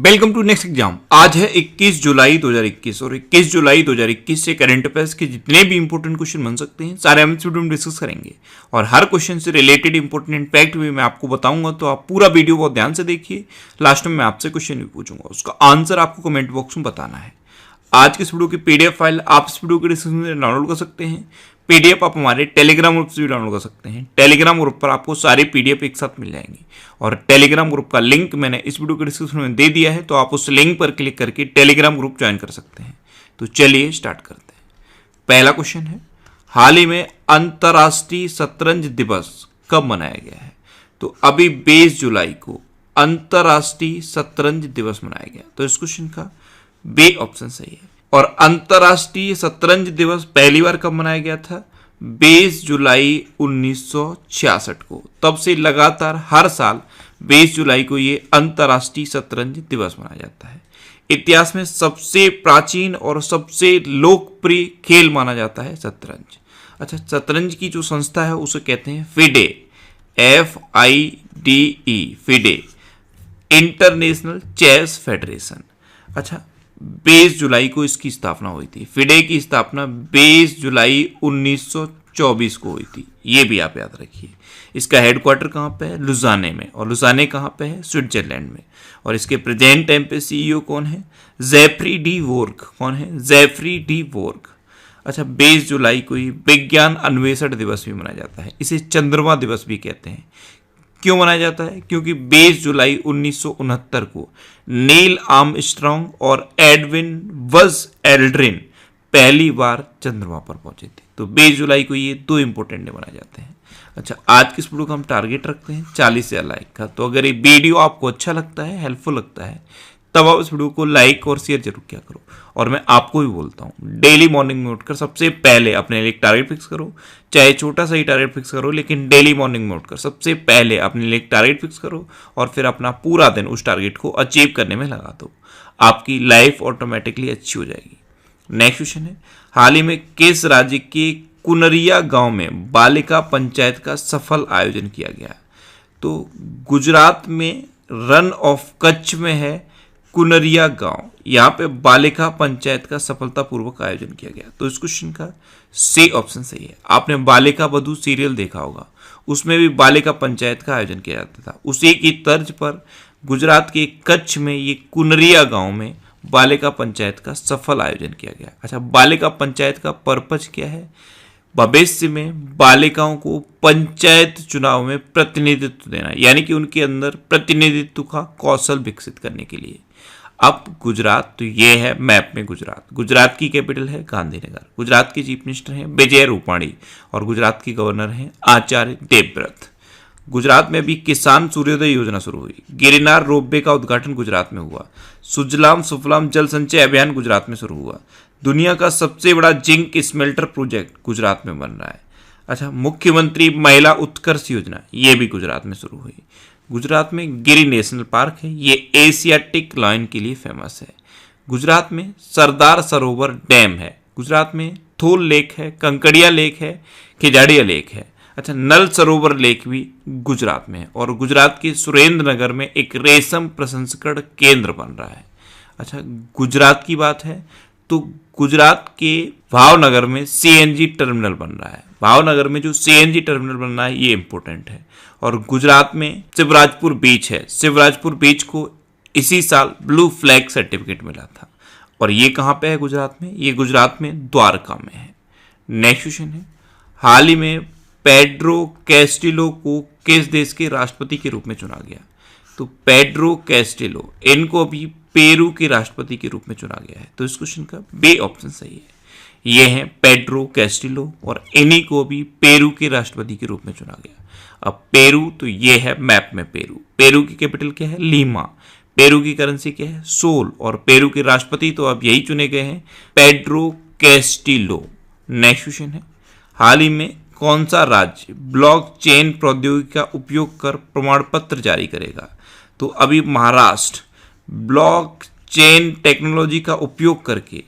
Welcome to next exam. आज है 21 जुलाई 2021 और 21 जुलाई 2021 से करंट अफेयर्स के जितने भी इंपॉर्टेंट क्वेश्चन बन सकते हैं सारे हम इस वीडियो में डिस्कस करेंगे और हर क्वेश्चन से रिलेटेड इंपॉर्टेंट फैक्ट भी मैं आपको बताऊंगा, तो आप पूरा वीडियो बहुत ध्यान से देखिए। लास्ट में मैं आपसे क्वेश्चन भी पूछूंगा, उसका आंसर आपको कमेंट बॉक्स में बताना है। आज के इस वीडियो की पीडीएफ फाइल आप इस वीडियो के डिस्क्रिप्शन में डाउनलोड कर सकते हैं। पीडीएफ आप हमारे टेलीग्राम ग्रुप से भी डाउनलोड कर सकते हैं। टेलीग्राम ग्रुप पर आपको सारी पीडीएफ एक साथ मिल जाएंगी और टेलीग्राम ग्रुप का लिंक मैंने इस वीडियो के डिस्क्रिप्शन में दे दिया है, तो आप उस लिंक पर क्लिक करके टेलीग्राम ग्रुप ज्वाइन कर सकते हैं। तो चलिए स्टार्ट करते हैं। पहला क्वेश्चन है, हाल ही में अंतर्राष्ट्रीय शतरंज दिवस कब मनाया गया है? तो अभी 20 जुलाई को अंतर्राष्ट्रीय शतरंज दिवस मनाया गया। तो इस क्वेश्चन का बी ऑप्शन सही है। और अंतर्राष्ट्रीय शतरंज दिवस पहली बार कब मनाया गया था? 20 जुलाई 1966 को। तब से लगातार हर साल 20 जुलाई को ये अंतर्राष्ट्रीय शतरंज दिवस मनाया जाता है। इतिहास में सबसे प्राचीन और सबसे लोकप्रिय खेल माना जाता है शतरंज। अच्छा, शतरंज की जो संस्था है उसे कहते हैं FIDE, FIDE, FIDE, international chess federation. अच्छा, 20 जुलाई को इसकी स्थापना हुई थी। FIDE की स्थापना 20 जुलाई 1924 को हुई थी, ये भी आप याद रखिए। इसका हेडक्वार्टर कहाँ पे है? लुजाने में। और लुजाने कहाँ पे है? स्विट्जरलैंड में। और इसके प्रेजेंट टाइम पे CEO कौन है? Jeffrey De Vorg. कौन है? Jeffrey De Vorg. अच्छा, 20 जुलाई को ही विज्ञान अन्वेषण दिवस भी मनाया जाता है। इसे चंद्रमा दिवस भी कहते हैं। क्यों मनाया जाता है? क्योंकि 20 जुलाई 1969 को नील आर्मस्ट्रॉन्ग और एडविन बज़ एल्ड्रिन पहली बार चंद्रमा पर पहुंचे थे। तो 20 जुलाई को ये दो इंपॉर्टेंट डे मनाए जाते हैं। अच्छा, आज के इस वीडियो का हम टारगेट रखते हैं 40,000 लाइक का। तो अगर ये वीडियो आपको अच्छा लगता है, हेल्पफुल लगता है, तब आप इस वीडियो को लाइक और शेयर जरूर किया करो। और मैं आपको भी बोलता हूँ, डेली मॉर्निंग में उठकर सबसे पहले अपने लिए एक टारगेट फिक्स करो। चाहे छोटा सा ही टारगेट फिक्स करो, लेकिन डेली मॉर्निंग में उठकर सबसे पहले अपने लिए एक टारगेट फिक्स करो और फिर अपना पूरा दिन उस टारगेट को अचीव करने में लगा दो। आपकी लाइफ ऑटोमेटिकली अच्छी हो जाएगी। नेक्स्ट क्वेश्चन है, हाल ही में किस राज्य के कुनरिया गांव में बालिका पंचायत का सफल आयोजन किया गया? तो गुजरात में रन ऑफ कच्छ में है कुनरिया गांव। यहाँ पे बालिका पंचायत का सफलतापूर्वक आयोजन किया गया। तो इस क्वेश्चन का सी ऑप्शन सही है। आपने बालिका बधू सीरियल देखा होगा, उसमें भी बालिका पंचायत का आयोजन किया जाता था। उसी की तर्ज पर गुजरात के कच्छ में ये कुनरिया गांव में बालिका पंचायत का सफल आयोजन किया गया। अच्छा, बालिका पंचायत का पर्पज क्या है? भविष्य में बालिकाओं को पंचायत चुनाव में प्रतिनिधित्व देना, यानी कि उनके अंदर प्रतिनिधित्व का कौशल विकसित करने के लिए। अब गुजरात, तो ये है मैप में गुजरात। गुजरात की कैपिटल है गांधीनगर। गुजरात के चीफ मिनिस्टर हैं विजय रूपाणी और गुजरात के गवर्नर हैं आचार्य देवव्रत। गुजरात में अभी किसान सूर्योदय योजना शुरू हुई। गिरनार रोपवे का उद्घाटन गुजरात में हुआ। सुजलाम सुफलाम जल संचय अभियान गुजरात में शुरू हुआ। दुनिया का सबसे बड़ा जिंक स्मेल्टर प्रोजेक्ट गुजरात में बन रहा है। अच्छा, मुख्यमंत्री महिला उत्कर्ष योजना, ये भी गुजरात में शुरू हुई। गुजरात में गिरी नेशनल पार्क है, ये एशियाटिक लायन के लिए फेमस है। गुजरात में सरदार सरोवर डैम है। गुजरात में थोल लेक है, कंकड़िया लेक है, खिजाड़िया लेक है। अच्छा, नल सरोवर लेक भी गुजरात में है। और गुजरात के सुरेंद्र नगर में एक रेशम प्रसंस्करण केंद्र बन रहा है। अच्छा, गुजरात की बात है तो गुजरात के भावनगर में CNG टर्मिनल बन रहा है। भावनगर में जो CNG टर्मिनल बन रहा है ये इंपॉर्टेंट है। और गुजरात में शिवराजपुर बीच है। शिवराजपुर बीच को इसी साल ब्लू फ्लैग सर्टिफिकेट मिला था। और ये कहाँ पे है गुजरात में? ये गुजरात में द्वारका में है। नेक्स्ट क्वेश्चन है, हाल ही में पेड्रो कैस्टिलो को किस देश के राष्ट्रपति के रूप में चुना गया? तो पेड्रो कैस्टिलो, इनको भी पेरू के राष्ट्रपति के रूप में चुना गया है। तो इस क्वेश्चन का बी ऑप्शन सही है। ये हैं पेड्रो कैस्टिलो और इन्हीं को भी पेरू के राष्ट्रपति के रूप में चुना गया। अब पेरू, तो ये है मैप में पेरू। पेरू की कैपिटल क्या है? लीमा। पेरू की करेंसी क्या है? सोल। और पेरू के राष्ट्रपति तो अब यही चुने गए हैं, पेड्रो कैस्टिलो। नेक्स्ट क्वेश्चन है, हाल ही में कौन सा राज्य ब्लॉकचेन प्रौद्योगिकी का उपयोग कर प्रमाण पत्र जारी करेगा? तो अभी महाराष्ट्र ब्लॉकचेन टेक्नोलॉजी का उपयोग करके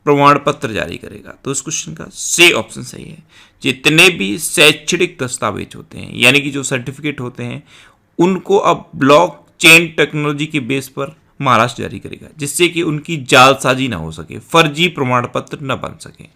प्रमाण पत्र जारी करेगा। तो इस क्वेश्चन का सी ऑप्शन सही है। जितने भी शैक्षणिक दस्तावेज होते हैं, यानी कि जो सर्टिफिकेट होते हैं, उनको अब ब्लॉकचेन टेक्नोलॉजी के बेस पर महाराष्ट्र जारी करेगा, जिससे कि उनकी जालसाजी ना हो सके, फर्जी प्रमाण पत्र न बन सके।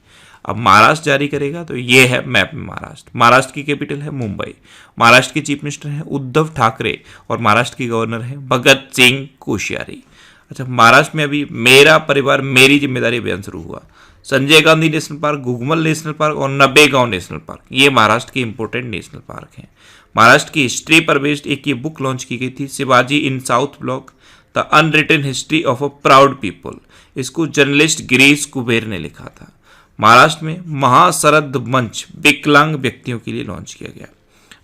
अब महाराष्ट्र जारी करेगा तो ये है मैप में महाराष्ट्र। महाराष्ट्र की कैपिटल है मुंबई। महाराष्ट्र के चीफ मिनिस्टर हैं उद्धव ठाकरे और महाराष्ट्र के गवर्नर हैं भगत सिंह कोश्यारी। अच्छा, महाराष्ट्र में अभी मेरा परिवार मेरी जिम्मेदारी अभियान शुरू हुआ। Sanjay Gandhi national park, Ghughmal national park और नबेगांव नेशनल पार्क, ये महाराष्ट्र के इंपोर्टेंट नेशनल पार्क हैं। महाराष्ट्र की हिस्ट्री पर बेस्ड एक ये बुक लॉन्च की गई थी, Shivaji in South Block the unwritten history of a proud people. इसको जर्नलिस्ट गिरीश कुबेर ने लिखा था। महाराष्ट्र में महाशरद मंच विकलांग व्यक्तियों के लिए लॉन्च किया गया।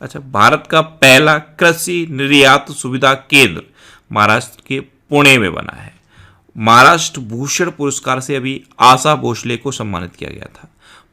अच्छा, भारत का पहला कृषि निर्यात सुविधा केंद्र महाराष्ट्र के पुणे में बना है। महाराष्ट्र भूषण पुरस्कार से अभी आशा भोसले को सम्मानित किया गया था।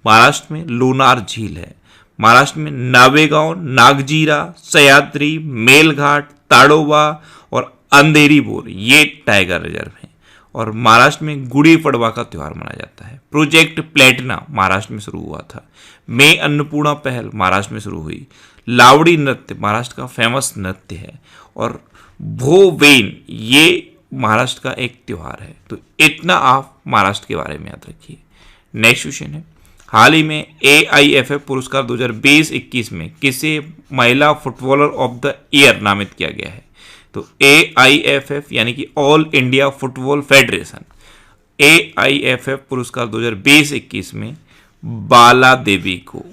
महाराष्ट्र में लोनार झील है। महाराष्ट्र में नावेगांव, नागजीरा, सह्याद्री, मेलघाट, ताडोबा और अंधेरी बोर ये टाइगर रिजर्व हैं। और महाराष्ट्र में गुड़ी पड़वा का त्यौहार मनाया जाता है। प्रोजेक्ट प्लेटिना महाराष्ट्र में शुरू हुआ था। मैं अन्नपूर्णा पहल महाराष्ट्र में शुरू हुई। लावड़ी नृत्य महाराष्ट्र का फेमस नृत्य है। और भोवेन ये महाराष्ट्र का एक त्यौहार है। तो इतना आप महाराष्ट्र के बारे में याद रखिए। नेक्स्ट क्वेश्चन है, हाल ही में AIFF पुरस्कार 2020-21 में किसे महिला फुटबॉलर ऑफ द ईयर नामित किया गया है? तो AIFF यानी कि all India football federation, AIFF पुरस्कार 2020-21 में बाला देवी को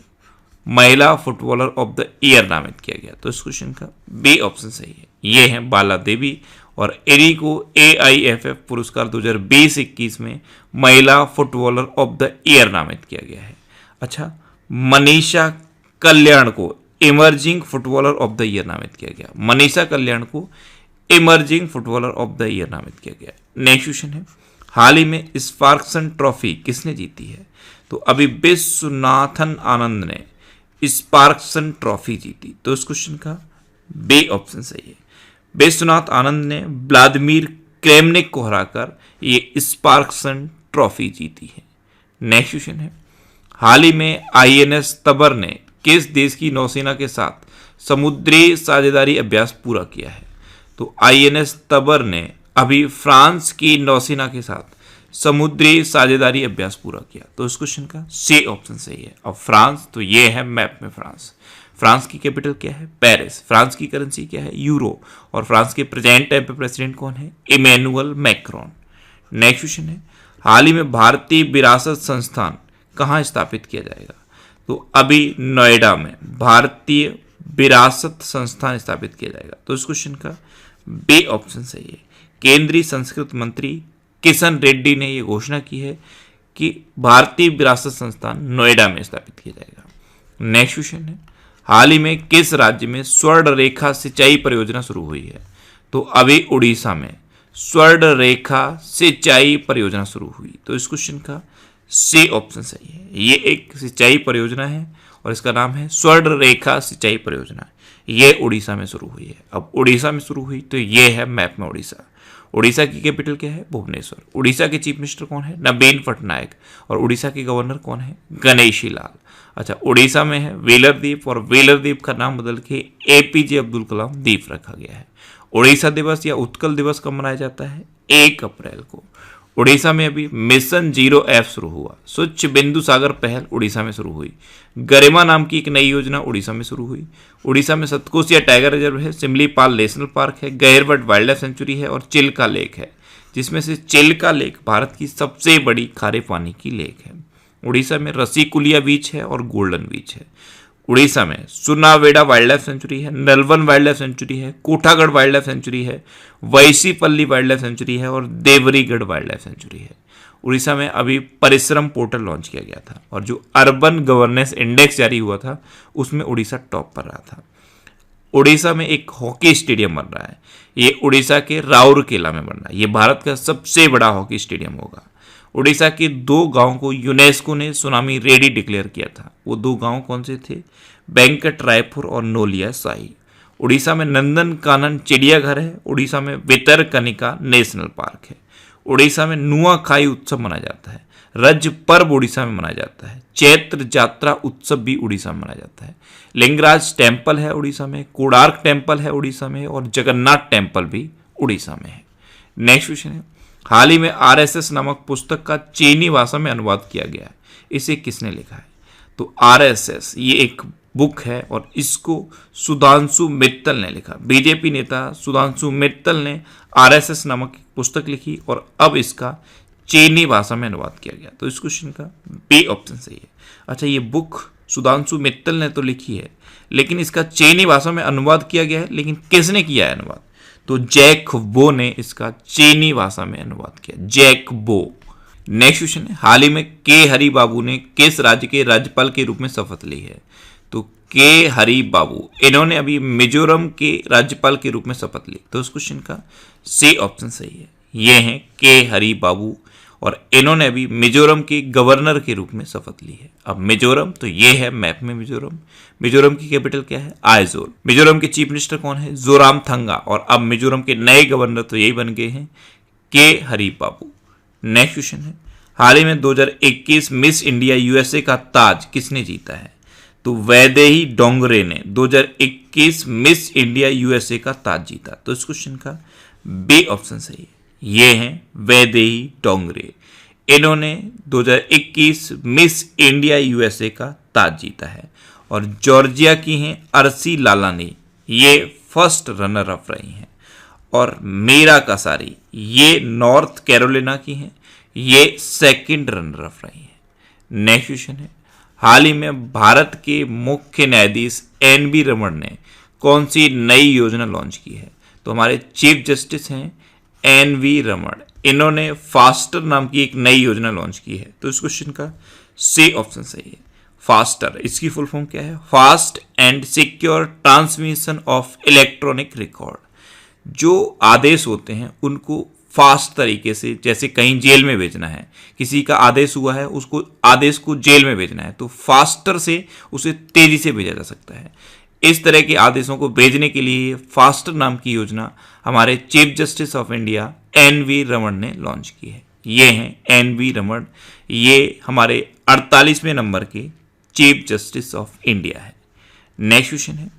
महिला फुटबॉलर ऑफ द ईयर नामित किया गया। तो इस क्वेश्चन का बी ऑप्शन सही है। ये है बाला देवी और इन्हीं को AIFF पुरस्कार 2020-21 में महिला फुटबॉलर ऑफ द ईयर नामित किया गया है। अच्छा, मनीषा कल्याण को emerging footballer of the year नामित किया गया। मनीषा कल्याण को emerging footballer of the year नामित किया गया। नेक्स्ट क्वेश्चन है, हाल ही में स्पार्क्सन ट्रॉफी किसने जीती है? तो अभी विश्वनाथन आनंद ने स्पार्क्सन ट्रॉफी जीती। तो इस क्वेश्चन का बी ऑप्शन सही है। विश्वनाथ आनंद ने व्लादिमीर क्रेमनिक को हराकर ये स्पार्क्सन ट्रॉफी जीती है। नेक्स्ट क्वेश्चन है, हाल ही में INS तबर ने किस देश की नौसेना के साथ समुद्री साझेदारी अभ्यास पूरा किया है? तो INS तबर ने अभी फ्रांस की नौसेना के साथ समुद्री साझेदारी अभ्यास पूरा किया। तो इस क्वेश्चन का सी ऑप्शन सही है। अब फ्रांस, तो ये है मैप में फ्रांस। फ्रांस की कैपिटल क्या है? पेरिस। फ्रांस की करेंसी क्या है? यूरो। और फ्रांस के प्रेजेंट टाइम पे प्रेसिडेंट कौन है? Emmanuel Macron. नेक्स्ट क्वेश्चन है, हाल ही में भारतीय विरासत संस्थान कहाँ स्थापित किया जाएगा? तो अभी नोएडा में भारतीय विरासत संस्थान स्थापित किया जाएगा। तो इस क्वेश्चन का बी ऑप्शन सही है। केंद्रीय संस्कृति मंत्री किशन रेड्डी ने यह घोषणा की है कि भारतीय विरासत संस्थान नोएडा में स्थापित किया जाएगा। नेक्स्ट क्वेश्चन है, हाल ही में किस राज्य में स्वर्ण रेखा सिंचाई परियोजना शुरू हुई है? तो अभी उड़ीसा में स्वर्ण रेखा सिंचाई परियोजना शुरू हुई। तो इस क्वेश्चन का सी ऑप्शन सही है। ये एक सिंचाई परियोजना है और इसका नाम है स्वर्ण रेखा सिंचाई परियोजना। ये उड़ीसा में शुरू हुई है। अब उड़ीसा में शुरू हुई तो ये है मैप में उड़ीसा। उड़ीसा की कैपिटल क्या है? भुवनेश्वर। उड़ीसा के चीफ मिनिस्टर कौन है? नवीन पटनायक। और उड़ीसा के गवर्नर कौन है? गणेशी लाल। अच्छा, उड़ीसा में है व्हीलर द्वीप और व्हीलर द्वीप का नाम बदल के APJ अब्दुल कलाम द्वीप रखा गया है। उड़ीसा दिवस या उत्कल दिवस कब मनाया जाता है? 1 अप्रैल को। उड़ीसा में अभी मिशन 0F शुरू हुआ। स्वच्छ बिंदु सागर पहल उड़ीसा में शुरू हुई। गरिमा नाम की एक नई योजना उड़ीसा में शुरू हुई। उड़ीसा में सतकोसिया टाइगर रिजर्व है, सिमलीपाल नेशनल पार्क है, गहरवट वाइल्ड लाइफ सेंचुरी है और चिल्का लेक है, जिसमें से चिल्का लेक भारत की सबसे बड़ी खारे पानी की लेक है। उड़ीसा में रसीकुलिया बीच है और गोल्डन बीच है। उड़ीसा में सुनावेडा वाइल्ड लाइफ सेंचुरी है, नलवन वाइल्ड लाइफ सेंचुरी है, कोठागढ़ वाइल्ड लाइफ सेंचुरी है, वैसीपल्ली वाइल्ड लाइफ सेंचुरी है और देवरीगढ़ वाइल्ड लाइफ सेंचुरी है। उड़ीसा में अभी परिश्रम पोर्टल लॉन्च किया गया था और जो अर्बन गवर्नेंस इंडेक्स जारी हुआ था उसमें उड़ीसा टॉप पर रहा था। उड़ीसा में एक हॉकी स्टेडियम बन रहा है। ये उड़ीसा के राउरकेला में बन रहा है। ये भारत का सबसे बड़ा हॉकी स्टेडियम होगा। उड़ीसा के 2 गांवों को यूनेस्को ने सुनामी रेडी डिक्लेयर किया था। वो 2 गांव कौन से थे? वेंकट रायपुर और नोलिया साई। उड़ीसा में नंदन कानन चिड़ियाघर है। उड़ीसा में भितरकनिका नेशनल पार्क है। उड़ीसा में नुआखाई उत्सव मनाया जाता है। रज पर्व उड़ीसा में मनाया जाता है। चैत्र जात्रा उत्सव भी उड़ीसा में मनाया जाता है। लिंगराज टेम्पल है उड़ीसा में, कोणार्क टेम्पल है उड़ीसा में और जगन्नाथ टेम्पल भी उड़ीसा में है। नेक्स्ट क्वेश्चन है, हाल ही में आरएसएस नामक पुस्तक का चीनी भाषा में अनुवाद किया गया है, इसे किसने लिखा है? तो आरएसएस ये एक बुक है और इसको सुधांशु मित्तल ने लिखा। बीजेपी नेता सुधांशु मित्तल ने आरएसएस नामक पुस्तक लिखी और अब इसका चीनी भाषा में अनुवाद किया गया। तो इस क्वेश्चन का बी ऑप्शन सही है। अच्छा, ये बुक सुधांशु मित्तल ने तो लिखी है, लेकिन इसका चीनी भाषा में अनुवाद किया गया है, लेकिन किसने किया है अनुवाद? तो जैक बो ने इसका चीनी भाषा में अनुवाद किया, जैक बो। नेक्स्ट क्वेश्चन है, हाल ही में के हरि बाबू ने किस राज्य के राज्यपाल के रूप में शपथ ली है? तो के हरि बाबू, इन्होंने अभी मिजोरम के राज्यपाल के रूप में शपथ ली। तो इस क्वेश्चन का सी ऑप्शन सही है। ये हैं के हरि बाबू और इन्होंने अभी मिजोरम के गवर्नर के रूप में शपथ ली है। अब मिजोरम, तो ये है मैप में मिजोरम। मिजोरम की कैपिटल क्या है? आइजोल। मिजोरम के चीफ मिनिस्टर कौन है? जोरामथंगा। और अब मिजोरम के नए गवर्नर तो यही बन गए हैं, के हरि बाबू। नेक्स्ट क्वेश्चन है, हाल ही में 2021 मिस इंडिया यूएसए का ताज किसने जीता है? तो वैदेही डोंगरे ने 2021 मिस इंडिया यूएसए का ताज जीता। तो इस क्वेश्चन का बी ऑप्शन सही है। ये हैं वैदेही डोंगरे, इन्होंने 2021 मिस इंडिया यूएसए का ताज जीता है। और जॉर्जिया की हैं अर्सी लालानी, ये फर्स्ट रनर अप रही हैं। और मीरा कसारी, ये नॉर्थ कैरोलिना की हैं, ये सेकंड रनर अप रही हैं। नेक्स्ट क्वेश्चन है, हाल ही में भारत के मुख्य न्यायाधीश एन.वी. रमन ने कौन सी नई योजना लॉन्च की है? तो हमारे चीफ जस्टिस हैं एन.वी. रमन, इन्होंने फास्टर नाम की एक नई योजना लॉन्च की है। तो इस क्वेश्चन का सी ऑप्शन सही है। फास्टर, इसकी फुल फॉर्म क्या है? Fast and secure transmission of electronic record. जो आदेश होते हैं उनको फास्ट तरीके से, जैसे कहीं जेल में भेजना है, किसी का आदेश हुआ है, उसको आदेश को जेल में भेजना है, तो फास्टर से उसे तेजी से भेजा जा सकता है। इस तरह के आदेशों को भेजने के लिए फास्टर नाम की योजना हमारे chief justice of India NV. Raman ने लॉन्च की है। ये हैं एन.वी. रमन, ये हमारे 48वें नंबर के चीफ जस्टिस ऑफ इंडिया है। नेक्स्ट क्वेश्चन है,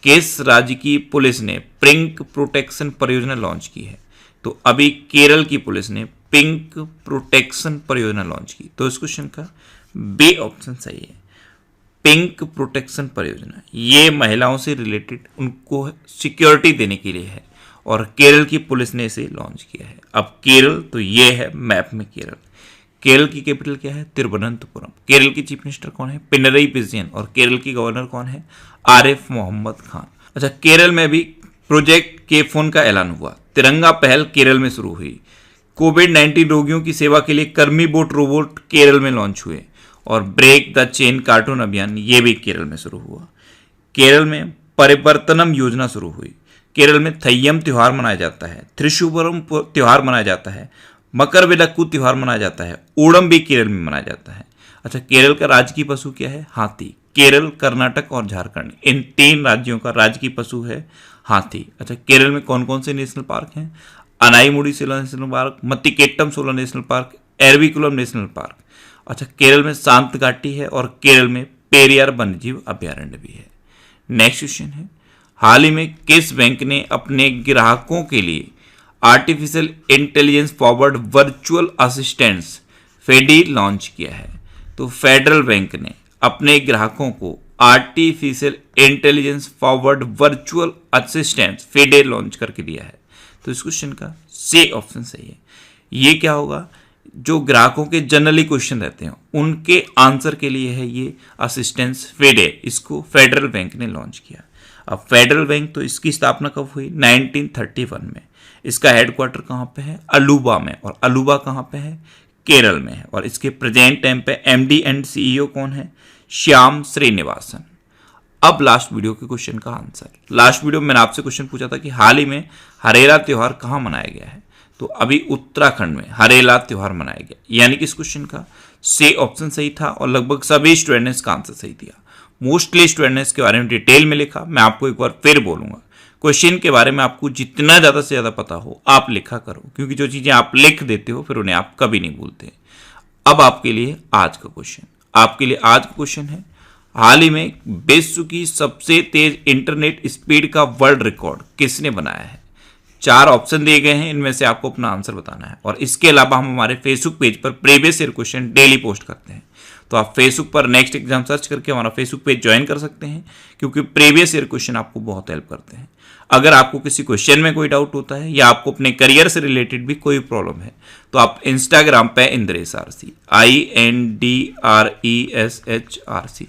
किस राज्य की पुलिस ने पिंक प्रोटेक्शन परियोजना लॉन्च की है? तो अभी केरल की पुलिस ने पिंक प्रोटेक्शन परियोजना लॉन्च की। तो इस क्वेश्चन का बी ऑप्शन सही है। पिंक प्रोटेक्शन परियोजना ये महिलाओं से रिलेटेड उनको सिक्योरिटी देने के लिए है और केरल की पुलिस ने इसे लॉन्च किया है। अब केरल, तो ये है मैप में केरल। केरल की कैपिटल क्या है? तिरुवनंतपुरम। केरल की चीफ मिनिस्टर कौन है? पिनरई विजयन। और केरल की गवर्नर कौन है? आरिफ मोहम्मद खान। अच्छा, केरल में भी प्रोजेक्ट के फोन का ऐलान हुआ। तिरंगा पहल केरल में शुरू हुई। कोविड-19 रोगियों की सेवा के लिए कर्मी बोट रोबोट केरल में लॉन्च हुए। और ब्रेक द चेन कार्टून अभियान ये भी केरल में शुरू हुआ। केरल में परिवर्तनम योजना शुरू हुई। केरल में थय्यम त्यौहार मनाया जाता है, त्रिशुबरम त्यौहार मनाया जाता है, मकर विलक्कू त्यौहार मनाया जाता है, ओणम भी केरल में मनाया जाता है। अच्छा, केरल का राजकीय पशु क्या है? हाथी। केरल, कर्नाटक और झारखंड, इन 3 राज्यों का राजकीय पशु है हाथी। अच्छा, केरल में कौन कौन से नेशनल पार्क हैं? अनाईमुडी सोला नेशनल पार्क, मत्तिकेट्टम सोला national park, Eravikulam national park. अच्छा, केरल में शांत घाटी है और केरल में पेरियार वन्यजीव अभ्यारण्य भी है। नेक्स्ट क्वेश्चन है, हाल ही में किस बैंक ने अपने ग्राहकों के लिए artificial intelligence forward virtual assistants फेडी लॉन्च किया है? तो फेडरल बैंक ने अपने ग्राहकों को artificial intelligence forward virtual assistants फेडे launch करके दिया है। तो इस क्वेश्चन का सी ऑप्शन सही है। ये क्या होगा? जो ग्राहकों के जनरली क्वेश्चन रहते हैं उनके आंसर के लिए है ये असिस्टेंस फेडे। इसको फेडरल बैंक ने लॉन्च किया। अब फेडरल बैंक, तो इसकी स्थापना कब हुई? 1931 में। इसका हेडक्वार्टर कहाँ पे है? अलुवा में। और अलुवा कहाँ पे है? केरल में है। और इसके प्रेजेंट टाइम पे एमडी एंड सीईओ कौन है? श्याम श्रीनिवासन। अब लास्ट वीडियो के क्वेश्चन का आंसर। लास्ट वीडियो में मैंने आपसे क्वेश्चन पूछा था कि हाल ही में हरेला त्योहार कहाँ मनाया गया है? तो अभी उत्तराखंड में हरेला त्योहार मनाया गया। यानी कि इस क्वेश्चन का सी ऑप्शन सही था और लगभग सभी स्टूडेंट ने इसका आंसर सही दिया। मोस्टली स्टूडेंट ने इसके बारे में डिटेल में लिखा। मैं आपको एक बार फिर बोलूंगा, क्वेश्चन के बारे में आपको जितना ज़्यादा से ज़्यादा पता हो आप लिखा करो, क्योंकि जो चीज़ें आप लिख देते हो फिर उन्हें आप कभी नहीं भूलते। अब आपके लिए आज का क्वेश्चन है, हाल ही में विश्व की सबसे तेज इंटरनेट स्पीड का वर्ल्ड रिकॉर्ड किसने बनाया है? 4 ऑप्शन दिए गए हैं, इनमें से आपको अपना आंसर बताना है। और इसके अलावा हम हमारे फेसबुक पेज पर previous year question daily post करते हैं, तो आप फेसबुक पर नेक्स्ट एग्जाम सर्च करके हमारा फेसबुक पेज ज्वाइन कर सकते हैं, क्योंकि प्रीवियस ईयर क्वेश्चन आपको बहुत हेल्प करते हैं। अगर आपको किसी क्वेश्चन में कोई डाउट होता है या आपको अपने करियर से रिलेटेड भी कोई प्रॉब्लम है, तो आप इंस्टाग्राम पे इंद्रेश आरसी INDRESHRC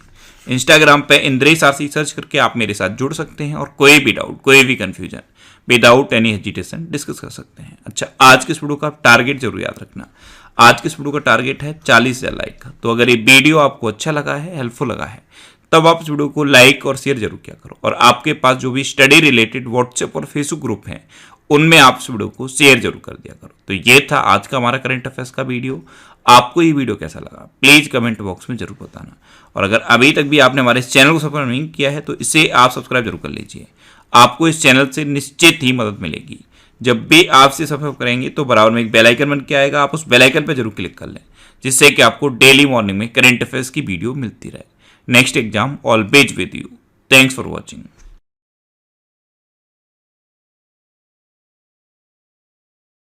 इंस्टाग्राम पे इंद्रेश आरसी सर्च करके आप मेरे साथ जुड़ सकते हैं और कोई भी डाउट, कोई भी confusion without any hesitation discuss कर सकते हैं। अच्छा, आज के इस वीडियो का टारगेट जरूर याद रखना। आज के इस वीडियो का टारगेट है 40,000 लाइक का। तो अगर ये वीडियो आपको अच्छा लगा है, हेल्पफुल लगा है, तब आप इस वीडियो को लाइक और शेयर जरूर किया करो। और आपके पास जो भी स्टडी रिलेटेड व्हाट्सएप और फेसबुक ग्रुप हैं, उनमें आप इस वीडियो को शेयर जरूर कर दिया करो। तो ये था आज का हमारा करंट अफेयर्स का वीडियो। आपको ये वीडियो कैसा लगा प्लीज कमेंट बॉक्स में जरूर बताना। और अगर अभी तक भी आपने हमारे चैनल को सब्सक्राइब नहीं किया है, तो इसे आप सब्सक्राइब जरूर कर लीजिए। आपको इस चैनल से निश्चित ही मदद मिलेगी। जब भी आप इसे सब्सक्राइब करेंगे तो बराबर में एक बेल आइकन बन के आएगा, आप उस बेल आइकन पर जरूर क्लिक कर लें, जिससे कि आपको डेली मॉर्निंग में करंट अफेयर्स की वीडियो मिलती रहे। Next exam always with you. Thanks for watching.